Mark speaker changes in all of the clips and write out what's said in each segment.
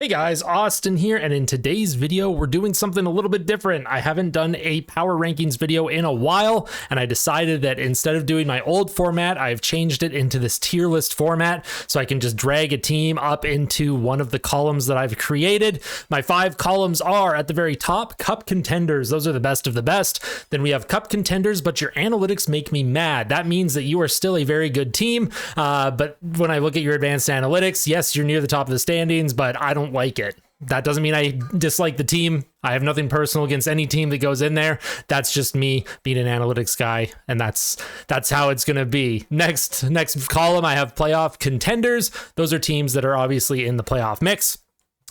Speaker 1: Hey guys, Austin here, and in today's video, we're doing something a little bit different. I haven't done a power rankings video in a while, and I decided that instead of doing my old format, I've changed it into this tier list format, so I can just drag a team up into one of the columns that I've created. My 5 columns are, at the very top, Cup Contenders. Those are the best of the best. Then we have Cup Contenders, but your analytics make me mad. That means that you are still a very good team, but when I look at your advanced analytics, yes, you're near the top of the standings, but I don't like it. That doesn't mean I dislike the team. I have nothing personal against any team that goes in there. That's just me being an analytics guy, and that's how it's going to be. Next column, I have playoff contenders. Those are teams that are obviously in the playoff mix.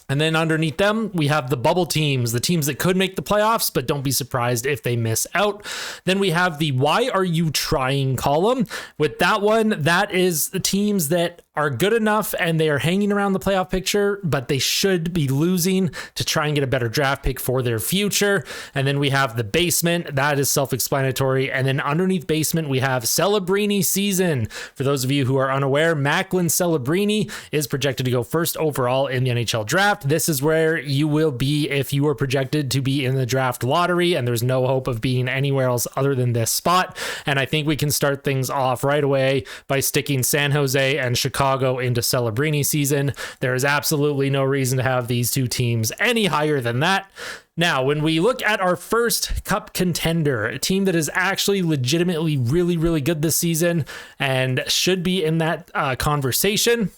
Speaker 1: And then underneath them, we have the bubble teams, the teams that could make the playoffs, but don't be surprised if they miss out. Then we have the why are you trying column. With that one, that is the teams that are good enough and they are hanging around the playoff picture, but they should be losing to try and get a better draft pick for their future. And then we have the basement. That is self-explanatory. And then underneath basement, we have Celebrini season. For those of you who are unaware, Macklin Celebrini is projected to go first overall in the NHL draft. This is where you will be if you are projected to be in the draft lottery, and there's no hope of being anywhere else other than this spot. And I think we can start things off right away by sticking San Jose and Chicago into Celebrini season. There is absolutely no reason to have these two teams any higher than that. Now, when we look at our first Cup contender, a team that is actually legitimately really, really good this season and should be in that conversation,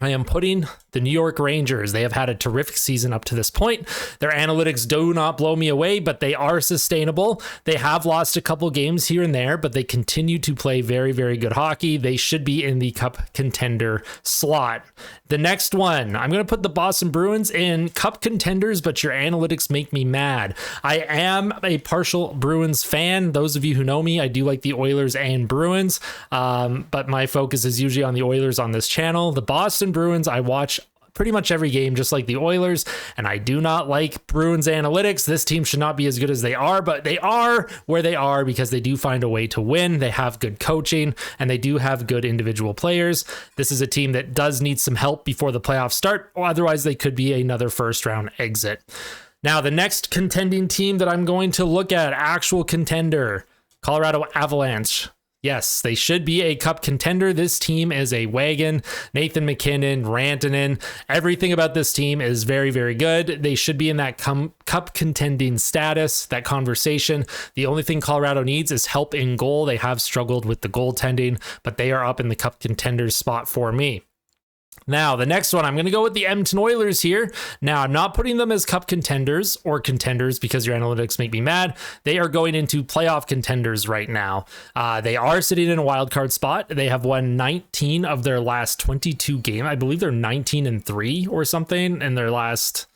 Speaker 1: I am putting the New York Rangers. They have had a terrific season up to this point. Their analytics do not blow me away, but they are sustainable. They have lost a couple games here and there, but they continue to play very, very good hockey. They should be in the Cup contender slot. The next one, I'm going to put the Boston Bruins in Cup contenders, but your analytics make me mad. I am a partial Bruins fan. Those of you who know me, I do like the Oilers and Bruins, but my focus is usually on the Oilers on this channel. The Boston Bruins, I watch pretty much every game, just like the Oilers, and I do not like Bruins analytics. This team should not be as good as they are, but they are where they are because they do find a way to win. They have good coaching, and they do have good individual players. This is a team that does need some help before the playoffs start, or otherwise they could be another first-round exit. Now, the next contending team that I'm going to look at, actual contender, Colorado Avalanche. Yes, they should be a Cup contender. This team is a wagon. Nathan MacKinnon, Rantanen, everything about this team is very, very good. They should be in that Cup contending status, that conversation. The only thing Colorado needs is help in goal. They have struggled with the goaltending, but they are up in the Cup contenders spot for me. Now, the next one, I'm going to go with the Edmonton Oilers here. Now, I'm not putting them as Cup contenders or contenders because your analytics make me mad. They are going into playoff contenders right now. They are sitting in a wild card spot. They have won 19 of their last 22 games. I believe they're 19-3 or something in their last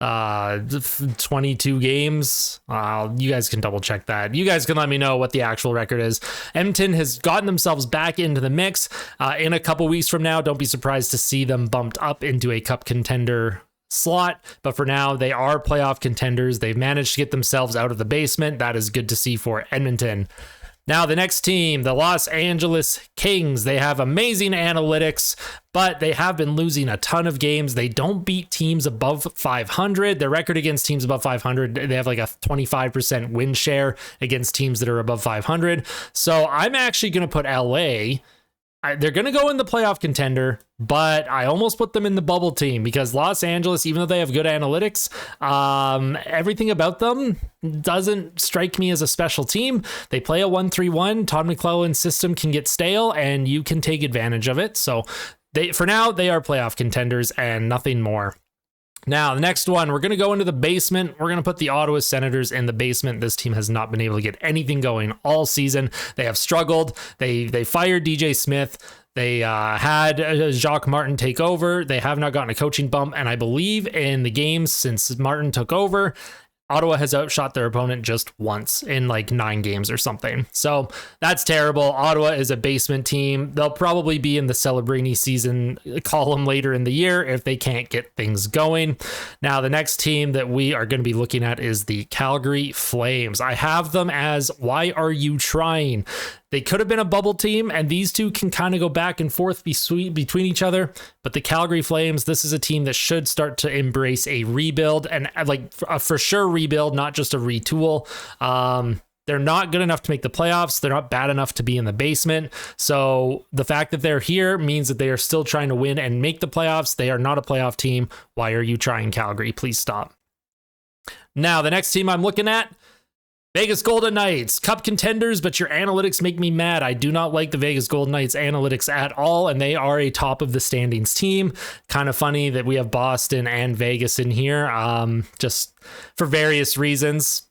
Speaker 1: 22 games. You guys can double check that. You guys can let me know what the actual record is. Edmonton has gotten themselves back into the mix. In a couple weeks from now, don't be surprised to see them bumped up into a Cup contender slot, but for now they are playoff contenders. They've managed to get themselves out of the basement. That is good to see for Edmonton. Now, the next team, the Los Angeles Kings, they have amazing analytics, but they have been losing a ton of games. They don't beat teams above 500. Their record against teams above 500, they have like a 25% win share against teams that are above 500. So I'm actually going to put LA. They're going to go in the playoff contender, but I almost put them in the bubble team because Los Angeles, even though they have good analytics, everything about them doesn't strike me as a special team. They play a 1-3-1. Todd McClellan's system can get stale, and you can take advantage of it. So for now, they are playoff contenders and nothing more. Now, the next one, we're going to go into the basement. We're going to put the Ottawa Senators in the basement. This team has not been able to get anything going all season. They have struggled. They fired DJ Smith. They had Jacques Martin take over. They have not gotten a coaching bump. And I believe in the games since Martin took over, Ottawa has outshot their opponent just once in like 9 games or something. So that's terrible. Ottawa is a basement team. They'll probably be in the Celebrini season column later in the year if they can't get things going. Now, the next team that we are going to be looking at is the Calgary Flames. I have them as why are you trying? They could have been a bubble team, and these two can kind of go back and forth between each other. But the Calgary Flames, this is a team that should start to embrace a rebuild, and like a for sure rebuild, not just a retool. They're not good enough to make the playoffs. They're not bad enough to be in the basement. So the fact that they're here means that they are still trying to win and make the playoffs. They are not a playoff team. Why are you trying, Calgary? Please stop. Now, the next team I'm looking at, Vegas Golden Knights, cup contenders, but your analytics make me mad. I do not like the Vegas Golden Knights analytics at all, and they are a top of the standings team. Kind of funny that we have Boston and Vegas in here, just for various reasons.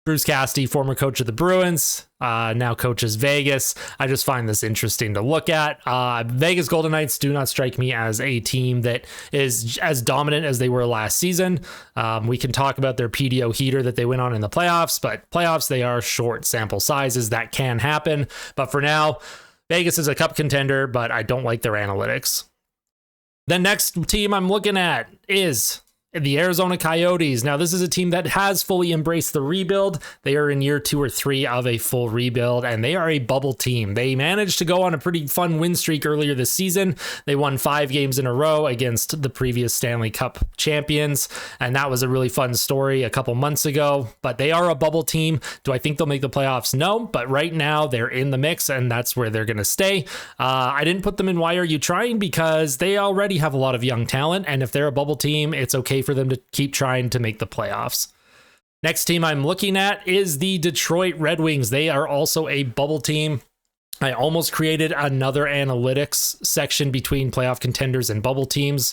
Speaker 1: Bruce Cassidy, former coach of the Bruins, now coaches Vegas. I just find this interesting to look at. Vegas Golden Knights do not strike me as a team that is as dominant as they were last season. We can talk about their PDO heater that they went on in the playoffs, but playoffs, they are short sample sizes. That can happen. But for now, Vegas is a cup contender, but I don't like their analytics. The next team I'm looking at is the Arizona Coyotes. Now, this is a team that has fully embraced the rebuild. They are in year 2 or 3 of a full rebuild, and they are a bubble team. They managed to go on a pretty fun win streak earlier this season. They won 5 games in a row against the previous Stanley Cup champions, and that was a really fun story a couple months ago. But they are a bubble team. Do I think they'll make the playoffs? No, but right now they're in the mix, and that's where they're going to stay. I didn't put them in Why Are You Trying? Because they already have a lot of young talent, and if they're a bubble team, it's okay for them to keep trying to make the playoffs. Next team I'm looking at is the Detroit Red Wings. They are also a bubble team. I almost created another analytics section between playoff contenders and bubble teams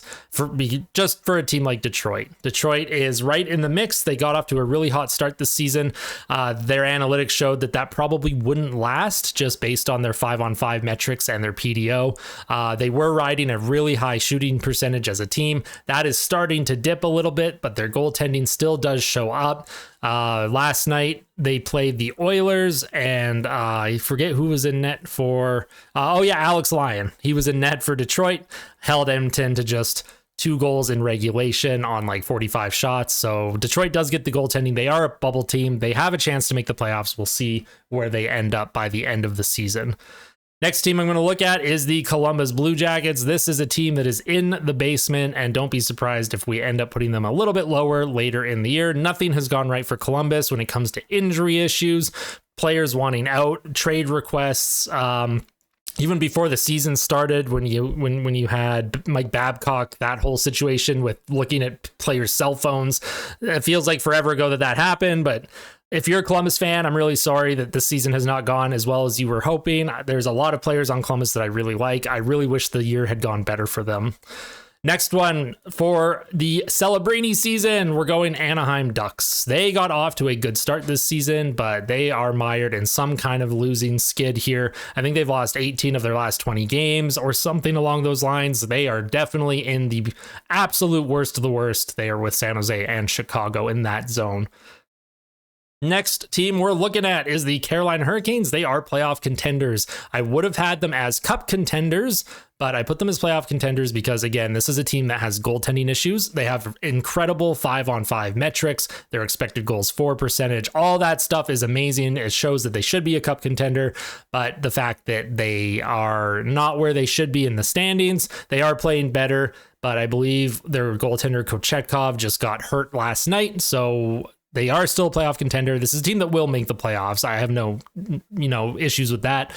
Speaker 1: just for a team like Detroit. Detroit is right in the mix. They got off to a really hot start this season. Their analytics showed that probably wouldn't last just based on their 5-on-5 metrics and their PDO. They were riding a really high shooting percentage as a team. That is starting to dip a little bit, but their goaltending still does show up. Last night they played the Oilers, and I forget who was in net for Alex Lyon. He was in net for Detroit, held Edmonton to just 2 goals in regulation on like 45 shots. So Detroit does get the goaltending. They are a bubble team. They have a chance to make the playoffs. We'll see where they end up by the end of the season. Next team I'm going to look at is the Columbus Blue Jackets. This is a team that is in the basement, and don't be surprised if we end up putting them a little bit lower later in the year. Nothing has gone right for Columbus when it comes to injury issues, players wanting out, trade requests. Even before the season started, when you had Mike Babcock, that whole situation with looking at players' cell phones, it feels like forever ago that happened, but if you're a Columbus fan, I'm really sorry that this season has not gone as well as you were hoping. There's a lot of players on Columbus that I really like. I really wish the year had gone better for them. Next one for the Celebrini season, we're going Anaheim Ducks. They got off to a good start this season, but they are mired in some kind of losing skid here. I think they've lost 18 of their last 20 games or something along those lines. They are definitely in the absolute worst of the worst. They are with San Jose and Chicago in that zone. Next team we're looking at is the Carolina Hurricanes. They are playoff contenders. I would have had them as cup contenders, but I put them as playoff contenders because, again, this is a team that has goaltending issues. They have incredible 5-on-5 metrics, their expected goals for percentage. All that stuff is amazing. It shows that they should be a cup contender, but the fact that they are not where they should be in the standings, they are playing better, but I believe their goaltender Kochetkov just got hurt last night, so they are still a playoff contender. This is a team that will make the playoffs. I have no, issues with that.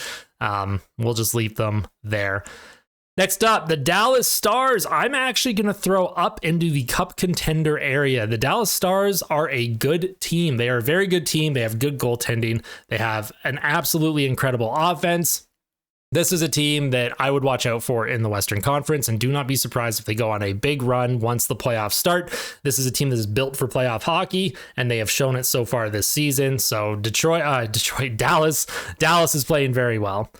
Speaker 1: We'll just leave them there. Next up, the Dallas Stars. I'm actually going to throw up into the cup contender area. The Dallas Stars are a good team. They are a very good team. They have good goaltending. They have an absolutely incredible offense. This is a team that I would watch out for in the Western Conference, and do not be surprised if they go on a big run once the playoffs start. This is a team that is built for playoff hockey, and they have shown it so far this season. So Dallas is playing very well.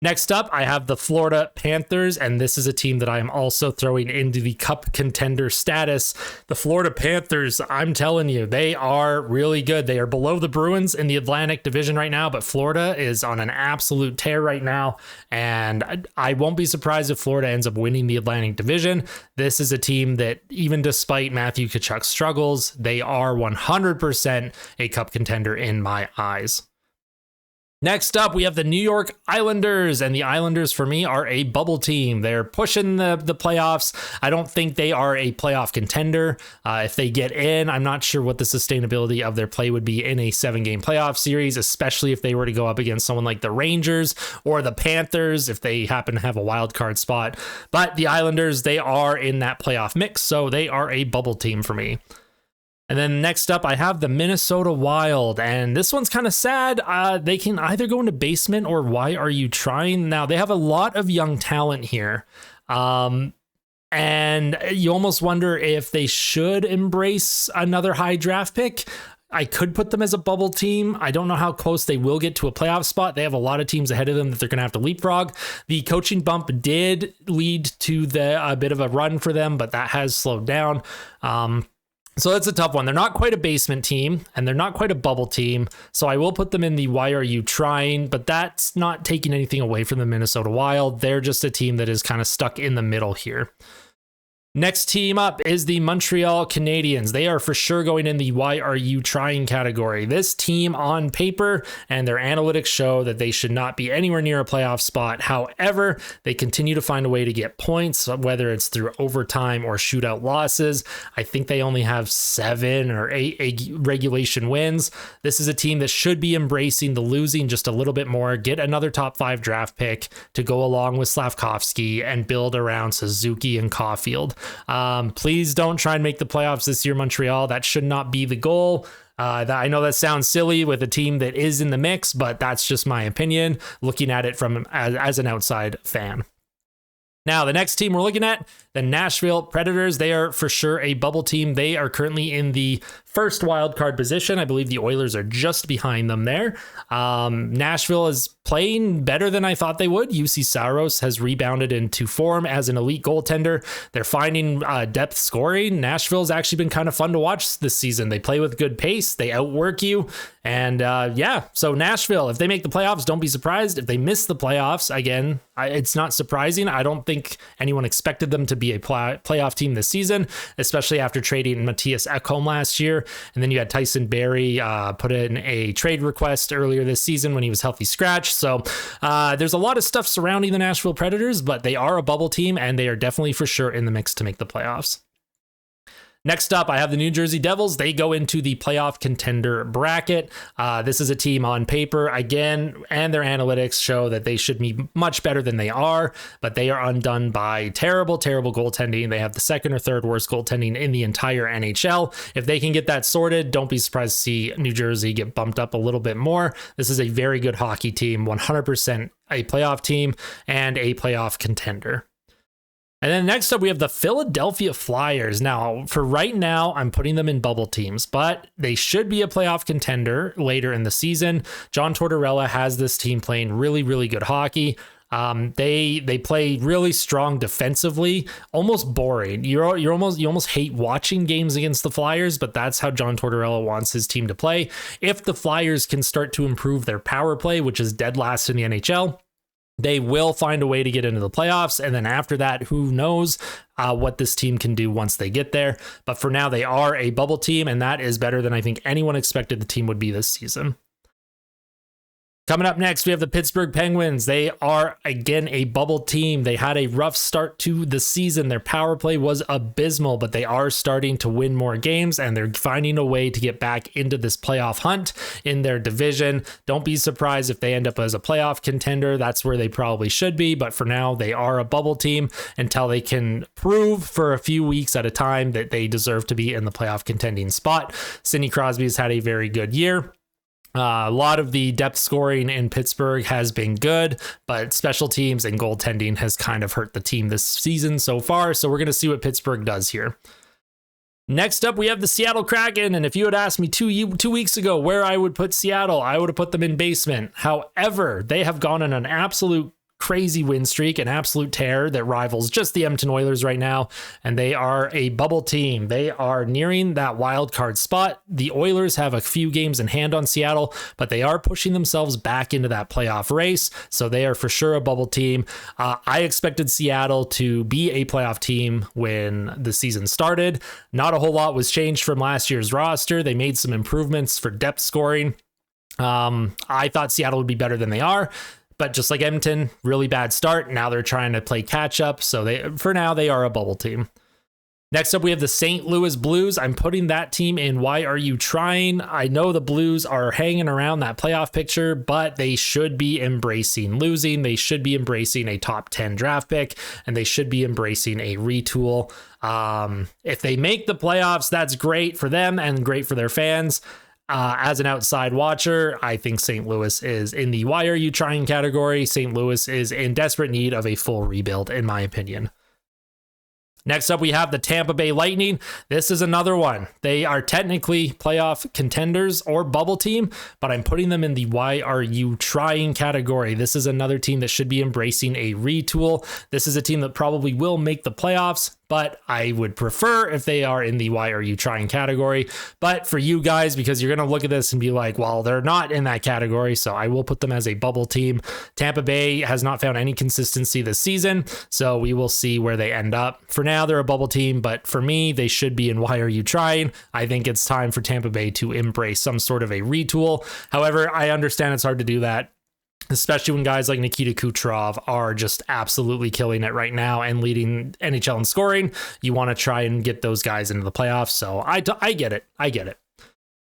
Speaker 1: Next up, I have the Florida Panthers, and this is a team that I am also throwing into the cup contender status. The Florida Panthers, I'm telling you, they are really good. They are below the Bruins in the Atlantic Division right now, but Florida is on an absolute tear right now, and I won't be surprised if Florida ends up winning the Atlantic Division. This is a team that, even despite Matthew Tkachuk's struggles, they are 100% a cup contender in my eyes. Next up, we have the New York Islanders, and the Islanders for me are a bubble team. They're pushing the playoffs. I don't think they are a playoff contender. If they get in, I'm not sure what the sustainability of their play would be in a 7-game playoff series, especially if they were to go up against someone like the Rangers or the Panthers, if they happen to have a wild card spot. But the Islanders, they are in that playoff mix, so they are a bubble team for me. And then next up, I have the Minnesota Wild, and this one's kind of sad. They can either go into basement or why are you trying? Now, they have a lot of young talent here, and you almost wonder if they should embrace another high draft pick. I could put them as a bubble team. I don't know how close they will get to a playoff spot. They have a lot of teams ahead of them that they're going to have to leapfrog. The coaching bump did lead to a bit of a run for them, but that has slowed down. So that's a tough one. They're not quite a basement team, and they're not quite a bubble team. So I will put them in the why are you trying, but that's not taking anything away from the Minnesota Wild. They're just a team that is kind of stuck in the middle here. Next team up is the Montreal Canadiens. They are for sure going in the why are you trying category. This team on paper and their analytics show that they should not be anywhere near a playoff spot. However, they continue to find a way to get points, whether it's through overtime or shootout losses. I think they only have 7 or 8 regulation wins. This is a team that should be embracing the losing just a little bit more, get another top 5 draft pick to go along with Slavkovsky and build around Suzuki and Caulfield. Please don't try and make the playoffs this year, Montreal. That should not be the goal. I know that sounds silly with a team that is in the mix, but that's just my opinion, looking at it from as an outside fan. Now, the next team we're looking at, the Nashville Predators. They are for sure a bubble team. They are currently in the first wild card position. I believe the Oilers are just behind them there. Nashville is playing better than I thought they would. UC Saros has rebounded into form as an elite goaltender. They're finding depth scoring. Nashville's actually been kind of fun to watch this season. They play with good pace. They outwork you. And so Nashville, if they make the playoffs, don't be surprised. If they miss the playoffs, again, it's not surprising. I don't think anyone expected them to be a playoff team this season, especially after trading Matthias Ekholm last year. And then you had Tyson Barrie put in a trade request earlier this season when he was healthy scratch. So there's a lot of stuff surrounding the Nashville Predators, but they are a bubble team and they are definitely for sure in the mix to make the playoffs. Next up, I have the New Jersey Devils. They go into the playoff contender bracket. This is a team on paper, again, and their analytics show that they should be much better than they are, but they are undone by terrible, terrible goaltending. They have the second or third worst goaltending in the entire NHL. If they can get that sorted, don't be surprised to see New Jersey get bumped up a little bit more. This is a very good hockey team, 100% a playoff team and a playoff contender. And then next up, we have the Philadelphia Flyers. Now, for right now, I'm putting them in bubble teams, but they should be a playoff contender later in the season. John Tortorella has this team playing really, really good hockey. They play really strong defensively, almost boring. You almost hate watching games against the Flyers, but that's how John Tortorella wants his team to play. If the Flyers can start to improve their power play, which is dead last in the NHL, they will find a way to get into the playoffs. And then after that, who knows what this team can do once they get there. But for now, they are a bubble team, and that is better than I think anyone expected the team would be this season. Coming up next, we have the Pittsburgh Penguins. They are, again, a bubble team. They had a rough start to the season. Their power play was abysmal, but they are starting to win more games, and they're finding a way to get back into this playoff hunt in their division. Don't be surprised if they end up as a playoff contender. That's where they probably should be, but for now, they are a bubble team until they can prove for a few weeks at a time that they deserve to be in the playoff contending spot. Sidney Crosby has had a very good year. A lot of the depth scoring in Pittsburgh has been good, but special teams and goaltending has kind of hurt the team this season so far. So we're going to see what Pittsburgh does here. Next up, we have the Seattle Kraken. And if you had asked me 2 weeks ago where I would put Seattle, I would have put them in basement. However, they have gone on an absolute crazy win streak, an absolute tear that rivals just the Edmonton Oilers right now, and they are a bubble team. They are nearing that wild card spot. The Oilers have a few games in hand on Seattle, but they are pushing themselves back into that playoff race, so they are for sure a bubble team. I expected Seattle to be a playoff team when the season started. Not a whole lot was changed from last year's roster. They made some improvements for depth scoring. I thought Seattle would be better than they are, but just like Edmonton, really bad start. Now they're trying to play catch up. So for now, they are a bubble team. Next up, we have the St. Louis Blues. I'm putting that team in Why Are You Trying? I know the Blues are hanging around that playoff picture, but they should be embracing losing. They should be embracing a top 10 draft pick, and they should be embracing a retool. If they make the playoffs, that's great for them and great for their fans. As an outside watcher, I think St. Louis is in the Why Are You Trying category. St. Louis is in desperate need of a full rebuild, in my opinion. Next up, we have the Tampa Bay Lightning. This is another one. They are technically playoff contenders or bubble team, but I'm putting them in the Why Are You Trying category. This is another team that should be embracing a retool. This is a team that probably will make the playoffs, but I would prefer if they are in the Why Are You Trying category. But for you guys, because you're going to look at this and be like, well, they're not in that category, so I will put them as a bubble team. Tampa Bay has not found any consistency this season, so we will see where they end up. For now, they're a bubble team, but for me, they should be in Why Are You Trying? I think it's time for Tampa Bay to embrace some sort of a retool. However, I understand it's hard to do that, especially when guys like Nikita Kucherov are just absolutely killing it right now and leading NHL in scoring. You want to try and get those guys into the playoffs. So I get it. I get it.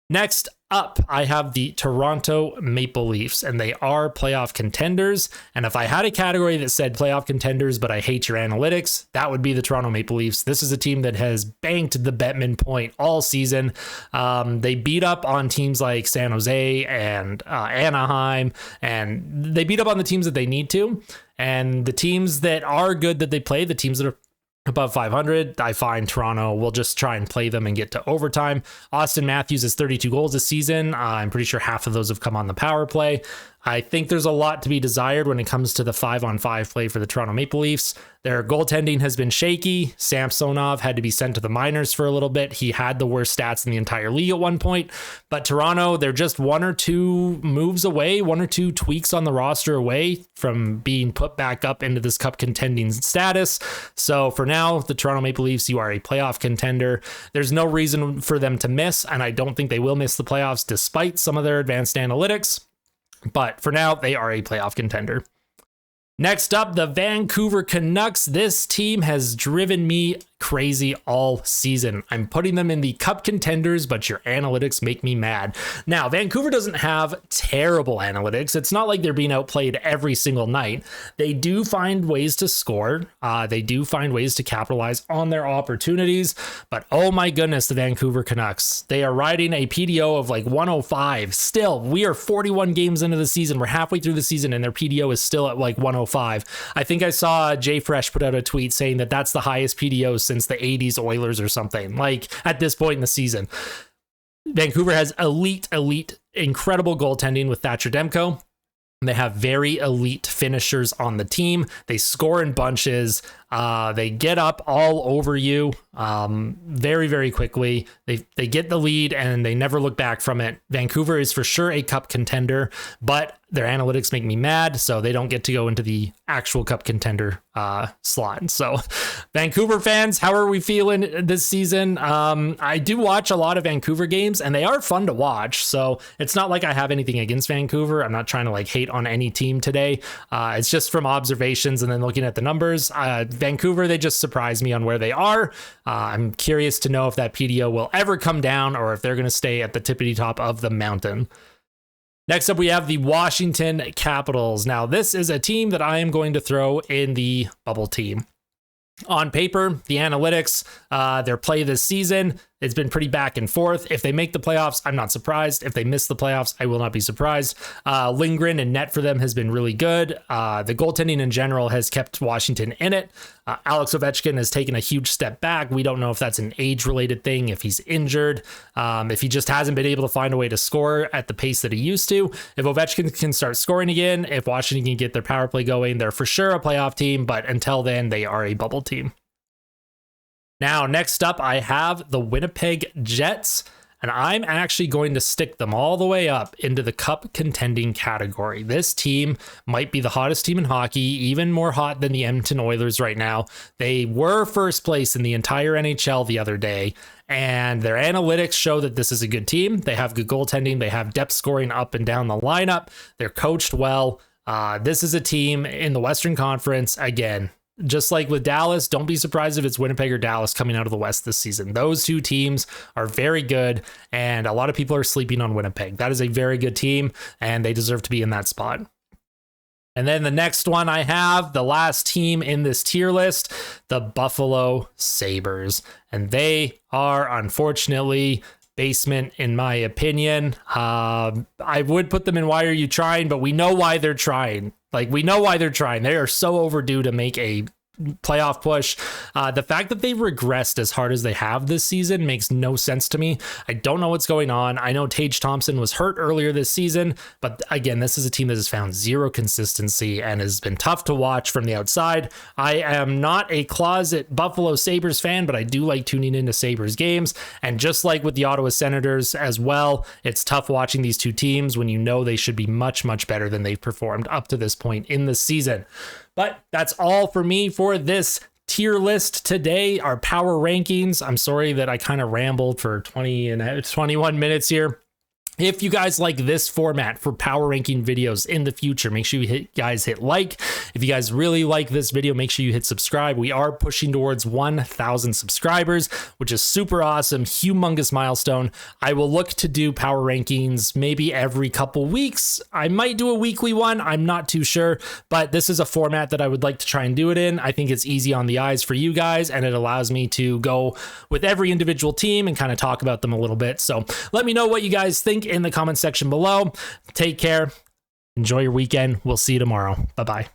Speaker 1: Next up, I have the Toronto Maple Leafs, and they are playoff contenders. And if I had a category that said playoff contenders, but I hate your analytics, that would be the Toronto Maple Leafs. This is a team that has banked the Bettman point all season. They beat up on teams like San Jose and Anaheim, and they beat up on the teams that they need to. And the teams that are good that they play, the teams that are above 500, I find Toronto will just try and play them and get to overtime. Austin Matthews has 32 goals this season. I'm pretty sure half of those have come on the power play. I think there's a lot to be desired when it comes to the 5-on-5 play for the Toronto Maple Leafs. Their goaltending has been shaky. Samsonov had to be sent to the minors for a little bit. He had the worst stats in the entire league at one point. But Toronto, they're just one or two moves away, one or two tweaks on the roster away from being put back up into this cup contending status. So for now, the Toronto Maple Leafs, you are a playoff contender. There's no reason for them to miss, and I don't think they will miss the playoffs despite some of their advanced analytics. But for now, they are a playoff contender. Next up, the Vancouver Canucks. This team has driven me crazy all season. I'm putting them in the cup contenders, but your analytics make me mad. Now, Vancouver doesn't have terrible analytics. It's not like they're being outplayed every single night. They do find ways to score. They do find ways to capitalize on their opportunities. But oh my goodness, the Vancouver Canucks. They are riding a PDO of like 105. Still, we are 41 games into the season. We're halfway through the season and their PDO is still at like 105. I think I saw Jay Fresh put out a tweet saying that that's the highest PDO since the 80s Oilers or something, like at this point in the season. Vancouver has elite, incredible goaltending with Thatcher Demko. They have very elite finishers on the team. They score in bunches. They get up all over you very, very quickly. They get the lead and they never look back from it. Vancouver is for sure a cup contender, but their analytics make me mad, so they don't get to go into the actual cup contender slot. So Vancouver fans, how are we feeling this season? I do watch a lot of Vancouver games and they are fun to watch. So it's not like I have anything against Vancouver. I'm not trying to like hate on any team today. It's just from observations and then looking at the numbers. Vancouver, they just surprise me on where they are. I'm curious to know if that PDO will ever come down or if they're going to stay at the tippity top of the mountain. Next up, we have the Washington Capitals. Now, this is a team that I am going to throw in the bubble team. On paper, the analytics, their play this season, it's been pretty back and forth. If they make the playoffs, I'm not surprised. If they miss the playoffs, I will not be surprised. Lindgren and net for them has been really good. The goaltending in general has kept Washington in it. Alex Ovechkin has taken a huge step back. We don't know if that's an age-related thing, if he's injured, if he just hasn't been able to find a way to score at the pace that he used to. If Ovechkin can start scoring again, if Washington can get their power play going, they're for sure a playoff team, but until then, they are a bubble team. Now, next up, I have the Winnipeg Jets. and I'm actually going to stick them all the way up into the cup contending category. This team might be the hottest team in hockey, even more hot than the Edmonton Oilers right now. They were first place in the entire NHL the other day, and their analytics show that this is a good team. They have good goaltending. They have depth scoring up and down the lineup. They're coached well. This is a team in the Western Conference. Again, just like with Dallas, don't be surprised if it's Winnipeg or Dallas coming out of the West this season. Those two teams are very good, and a lot of people are sleeping on Winnipeg. That is a very good team, and they deserve to be in that spot. And then the next one I have, the last team in this tier list, the Buffalo Sabres. And they are, unfortunately, basement, in my opinion. I would put them in why are you trying, but we know why they're trying. We know why they're trying. They are so overdue to make a playoff push. The fact that they regressed as hard as they have this season makes no sense to me. I don't know what's going on. I know Tage Thompson was hurt earlier this season, but again, this is a team that has found zero consistency and has been tough to watch from the outside. I am not a closet Buffalo Sabres fan, but I do like tuning into Sabres games. And just like with the Ottawa Senators as well, it's tough watching these two teams when you know they should be much, much better than they've performed up to this point in the season. But that's all for me for this tier list today, our power rankings. I'm sorry that I kind of rambled for 21 minutes here. If you guys like this format for power ranking videos in the future, make sure you guys hit like. If you guys really like this video, make sure you hit subscribe. We are pushing towards 1,000 subscribers, which is super awesome, humongous milestone. I will look to do power rankings maybe every couple weeks. I might do a weekly one. I'm not too sure, but this is a format that I would like to try and do it in. I think it's easy on the eyes for you guys, and it allows me to go with every individual team and kind of talk about them a little bit. So let me know what you guys think in the comment section below. Take care. Enjoy your weekend. We'll see you tomorrow. Bye-bye.